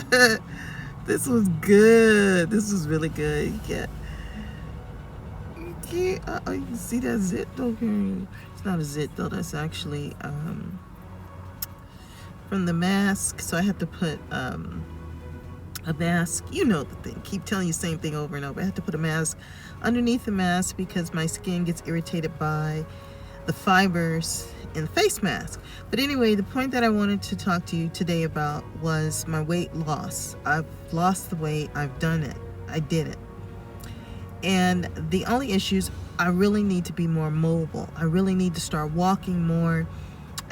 This was good. This was really good. You can see that zit though. It's not a zit though. That's actually from the mask. So I have to put a mask. You know the thing. Keep telling you the same thing over and over. I have to put a mask underneath the mask because my skin gets irritated by the fibers in the face mask. But anyway, the point that I wanted to talk to you today about was my weight loss. I've lost the weight. I've done it. I did it. And the only issues, I really need to be more mobile. I really need to start walking more.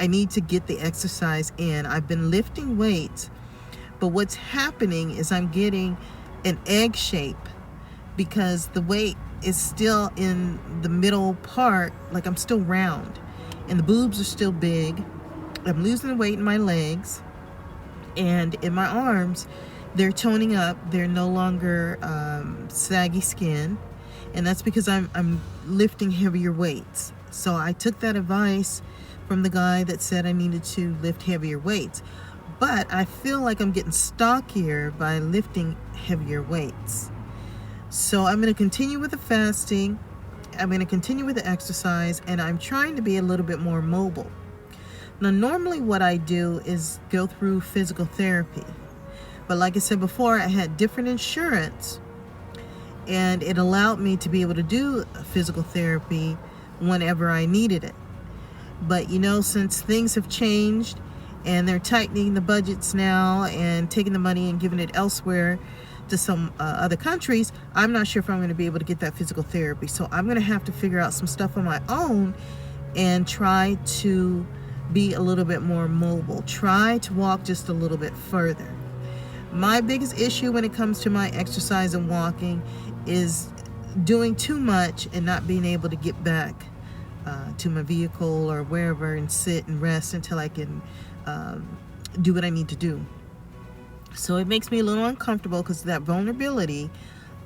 I need to get the exercise in. I've been lifting weights, but what's happening is I'm getting an egg shape because the weight is still in the middle part, like I'm still round, and the boobs are still big. I'm losing the weight in my legs, and in my arms, they're toning up. They're no longer saggy skin, and that's because I'm lifting heavier weights. So I took that advice from the guy that said I needed to lift heavier weights, but I feel like I'm getting stockier by lifting heavier weights. So I'm going to continue with the fasting. I'm going to continue with the exercise, and I'm trying to be a little bit more mobile. Now, normally what I do is go through physical therapy. But like I said before, I had different insurance, and it allowed me to be able to do physical therapy whenever I needed it. But since things have changed and they're tightening the budgets now and taking the money and giving it elsewhere to some other countries, I'm not sure if I'm going to be able to get that physical therapy. So I'm going to have to figure out some stuff on my own and try to be a little bit more mobile. Try to walk just a little bit further. My biggest issue when it comes to my exercise and walking is doing too much and not being able to get back to my vehicle or wherever and sit and rest until I can do what I need to do. So it makes me a little uncomfortable because that vulnerability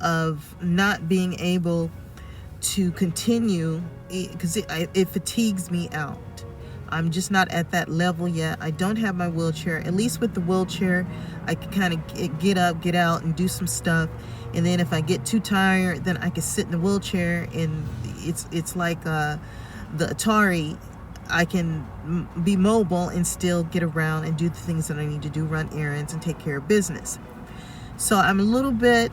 of not being able to continue, because it fatigues me out. I'm just not at that level yet. I don't have my wheelchair. At least with the wheelchair, I can kind of get up, get out, and do some stuff. And then if I get too tired, then I can sit in the wheelchair, and it's like the Atari. I can be mobile and still get around and do the things that I need to do, run errands and take care of business. So I'm a little bit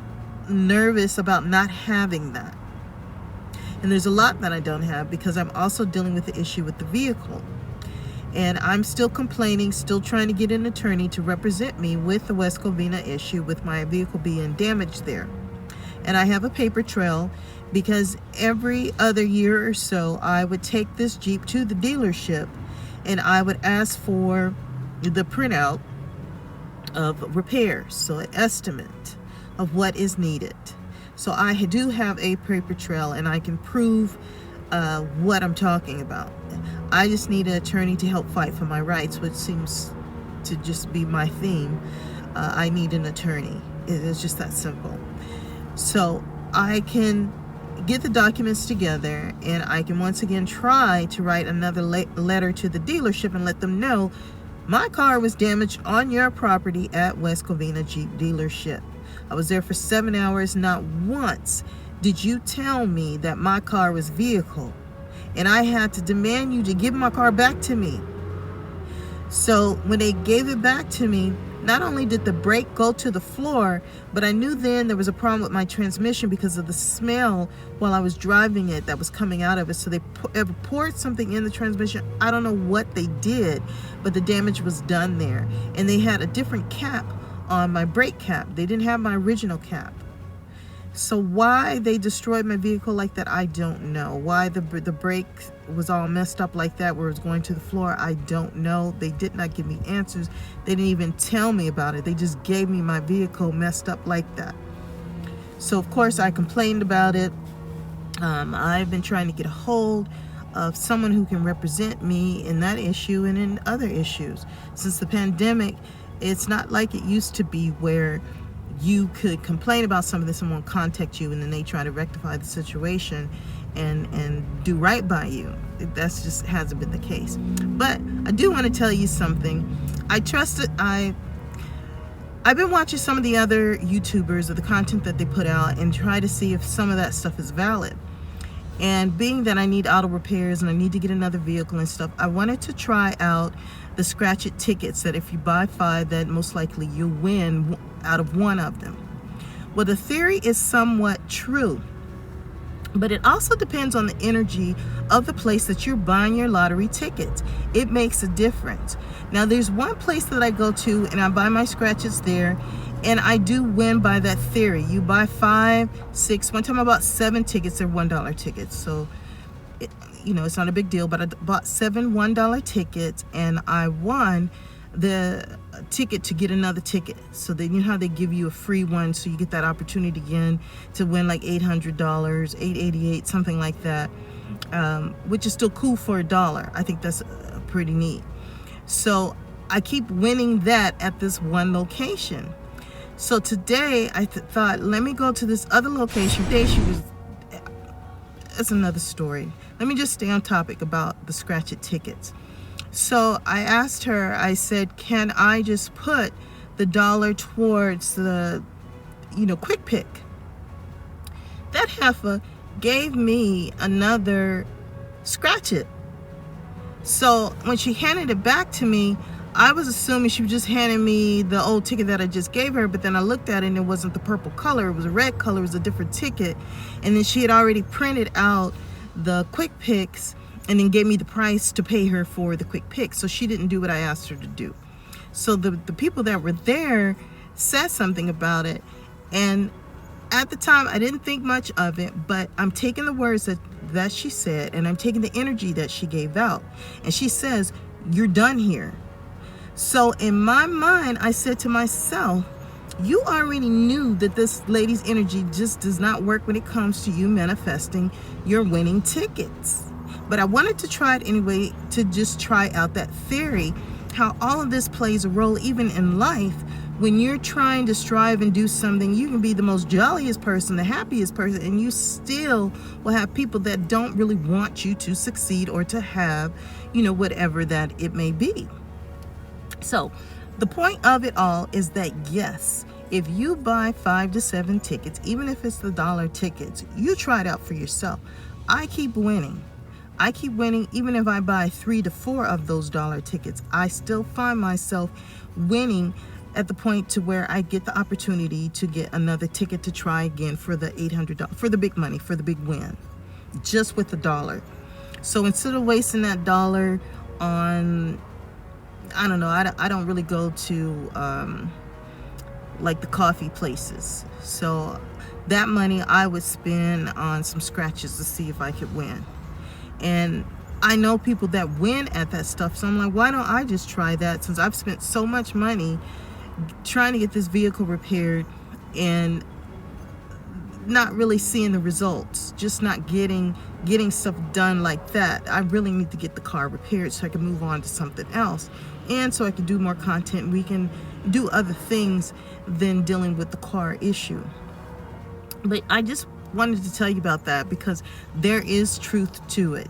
nervous about not having that. And there's a lot that I don't have because I'm also dealing with the issue with the vehicle. And I'm still complaining, still trying to get an attorney to represent me with the West Covina issue with my vehicle being damaged there. And I have a paper trail because every other year or so, I would take this Jeep to the dealership and I would ask for the printout of repairs, so an estimate of what is needed. So I do have a paper trail and I can prove what I'm talking about. I just need an attorney to help fight for my rights, which seems to just be my theme. I need an attorney. It is just that simple. So I can get the documents together and I can once again try to write another letter to the dealership and let them know my car was damaged on your property at West Covina Jeep dealership. I was there for 7 hours. Not once did you tell me that my car was vehicle, and I had to demand you to give my car back to me. So when they gave it back to me, not only did the brake go to the floor, but I knew then there was a problem with my transmission because of the smell while I was driving it that was coming out of it. So they poured something in the transmission. I don't know what they did, but the damage was done there. And they had a different cap on my brake cap. They didn't have my original cap. So why they destroyed my vehicle like that, I don't know. Why the brake was all messed up like that where it was going to the floor, I don't know. They did not give me answers. They didn't even tell me about it. They just gave me my vehicle messed up like that. So of course I complained about it. I've been trying to get a hold of someone who can represent me in that issue and in other issues. Since the pandemic, it's not like it used to be where you could complain about something, someone contact you and then they try to rectify the situation and do right by you. That's just hasn't been the case. But I do want to tell you something. I I've been watching some of the other YouTubers or the content that they put out and try to see if some of that stuff is valid. And being that I need auto repairs and I need to get another vehicle and stuff, I wanted to try out the scratch it tickets that if you buy 5, that most likely you'll win out of 1 of them. Well, the theory is somewhat true, but it also depends on the energy of the place that you're buying your lottery tickets. It makes a difference. Now, there's one place that I go to and I buy my scratches there, and I do win by that theory. You buy 5, 6, one time I bought 7 tickets. They're $1 tickets, so it's not a big deal, but I bought 7 $1 tickets and I won the ticket to get another ticket. So then you know how they give you a free one, so you get that opportunity again to win like $800, $888, something like that, which is still cool for $1. I think that's pretty neat. So I keep winning that at this one location. So today I thought, let me go to this other location. It's another story. Let me just stay on topic about the scratch it tickets. So I asked her, I said, can I just put the $1 towards the, quick pick? That heifer gave me another scratch it. So when she handed it back to me, I was assuming she was just handing me the old ticket that I just gave her, but then I looked at it and it wasn't the purple color, it was a red color, it was a different ticket. And then she had already printed out the quick picks and then gave me the price to pay her for the quick pick. So she didn't do what I asked her to do. So the people that were there said something about it, and at the time I didn't think much of it, but I'm taking the words that she said and I'm taking the energy that she gave out. And she says, you're done here. So in my mind, I said to myself, you already knew that this lady's energy just does not work when it comes to you manifesting your winning tickets. But I wanted to try it anyway, to just try out that theory, how all of this plays a role even in life. When you're trying to strive and do something, you can be the most jolliest person, the happiest person, and you still will have people that don't really want you to succeed or to have, whatever that it may be. So the point of it all is that, yes, if you buy 5 to 7 tickets, even if it's the $1 tickets, you try it out for yourself. I keep winning. Even if I buy 3 to 4 of those $1 tickets, I still find myself winning at the point to where I get the opportunity to get another ticket to try again for the $800, for the big money, for the big win, just with the $1. So instead of wasting that $1 on, I don't know, I don't really go to like the coffee places. So that money I would spend on some scratches to see if I could win. And I know people that win at that stuff, so I'm like, why don't I just try that, since I've spent so much money trying to get this vehicle repaired and not really seeing the results, just not getting stuff done like that. I really need to get the car repaired so I can move on to something else, and so I can do more content. We can do other things than dealing with the car issue. But I just wanted to tell you about that because there is truth to it.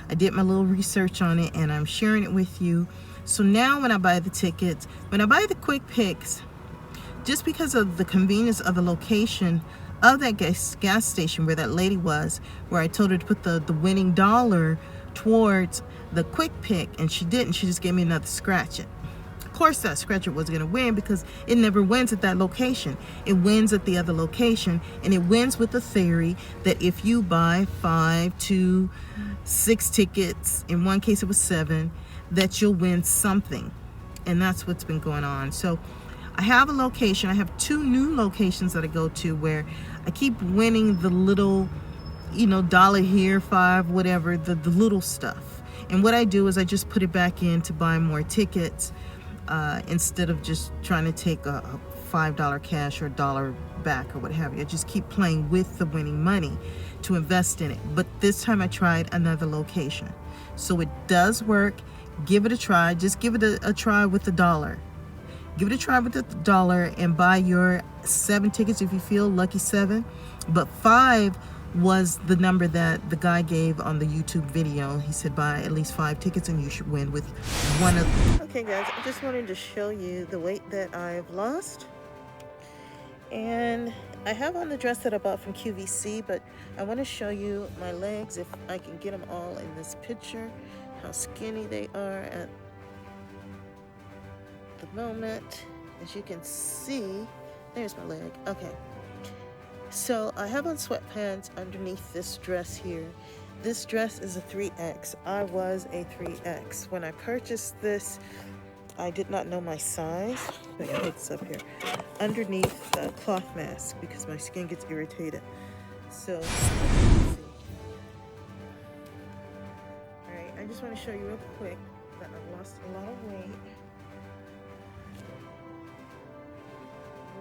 I did my little research on it and I'm sharing it with you. So now when I buy the tickets, when I buy the quick picks, just because of the convenience of the location of that gas station where that lady was, where I told her to put the winning $1 towards the quick pick, and she didn't. She just gave me another scratch it. Of course that scratcher was going to win because it never wins at that location. It wins at the other location, and it wins with the theory that if you buy 5 to 6 tickets, in one case it was 7, that you'll win something. And that's what's been going on. So I have a location. I have 2 new locations that I go to where I keep winning the little, $1 here, 5, whatever, the little stuff. And what I do is I just put it back in to buy more tickets, instead of just trying to take a $5 cash or $1 back or what have you. I just keep playing with the winning money to invest in it. But this time I tried another location. So it does work. Give it a try. Just give it a try with the $1. Give it a try with the $1 and buy your 7 tickets if you feel lucky 7. But 5 was the number that the guy gave on the YouTube video. He said buy at least 5 tickets and you should win with one of them. Okay guys, I just wanted to show you the weight that I've lost. And I have on the dress that I bought from QVC, but I want to show you my legs, if I can get them all in this picture, how skinny they are at the moment. As you can see, there's my leg. Okay. So I have on sweatpants underneath this dress here. This dress is a 3X. I was a 3X. When I purchased this, I did not know my size. I can put this up here. Underneath the cloth mask because my skin gets irritated. So, let's see. Alright, I just want to show you real quick that I've lost a lot of weight.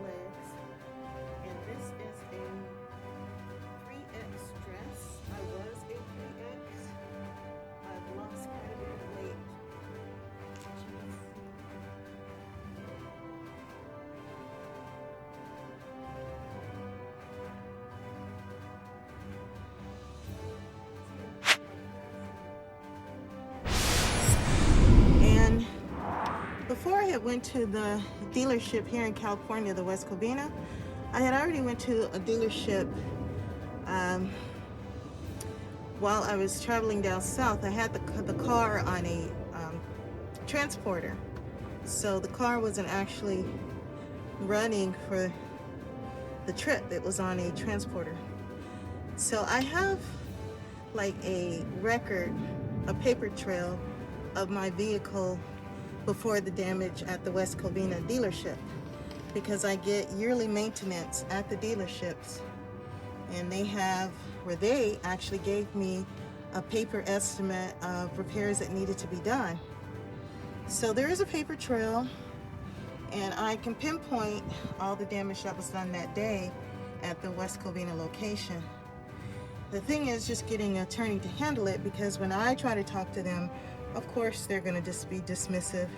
Legs. And this is a 3X dress. I was a 3X. I've lost quite a bit of weight. And before I had went to the dealership here in California, the West Covina, I had already went to a dealership while I was traveling down south. I had the car on a transporter, so the car wasn't actually running for the trip. It was on a transporter. So I have like a record, a paper trail of my vehicle before the damage at the West Covina dealership, because I get yearly maintenance at the dealerships, and they actually gave me a paper estimate of repairs that needed to be done. So there is a paper trail, and I can pinpoint all the damage that was done that day at the West Covina location. The thing is just getting an attorney to handle it, because when I try to talk to them, of course they're going to just be dismissive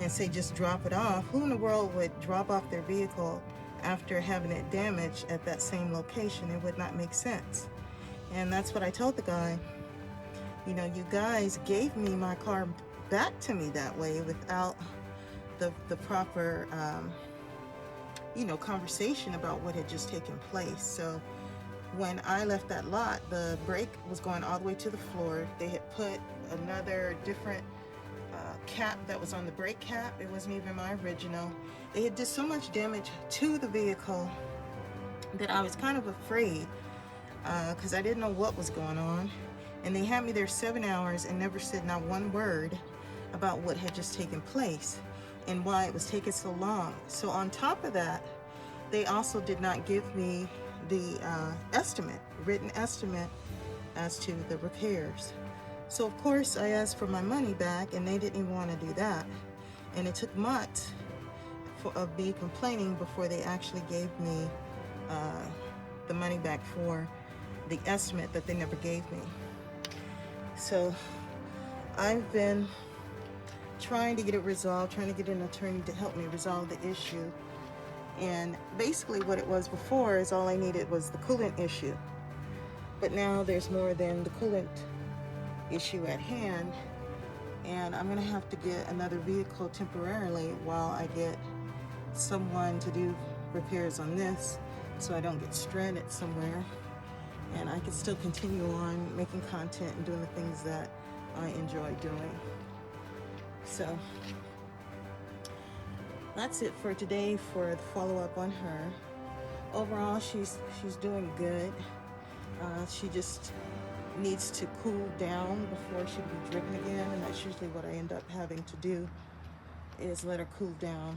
and say just drop it off. Who in the world would drop off their vehicle after having it damaged at that same location? It would not make sense. And that's what I told the guy. You know, you guys gave me my car back to me that way without the proper conversation about what had just taken place. So when I left that lot, the brake was going all the way to the floor. They had put another different cap that was on the brake cap. It wasn't even my original. They had did so much damage to the vehicle that I was kind of afraid, because I didn't know what was going on. And they had me there 7 hours and never said not one word about what had just taken place and why it was taking so long. So on top of that, they also did not give me the written estimate as to the repairs. So of course I asked for my money back, and they didn't even want to do that. And it took months of me complaining before they actually gave me the money back for the estimate that they never gave me. So I've been trying to get it resolved, trying to get an attorney to help me resolve the issue. And basically what it was before is all I needed was the coolant issue. But now there's more than the coolant issue at hand, and I'm gonna have to get another vehicle temporarily while I get someone to do repairs on this, so I don't get stranded somewhere, and I can still continue on making content and doing the things that I enjoy doing. So that's it for today for the follow-up on her. Overall, she's doing good. She just needs to cool down before she can be driven again, and that's usually what I end up having to do, is let her cool down.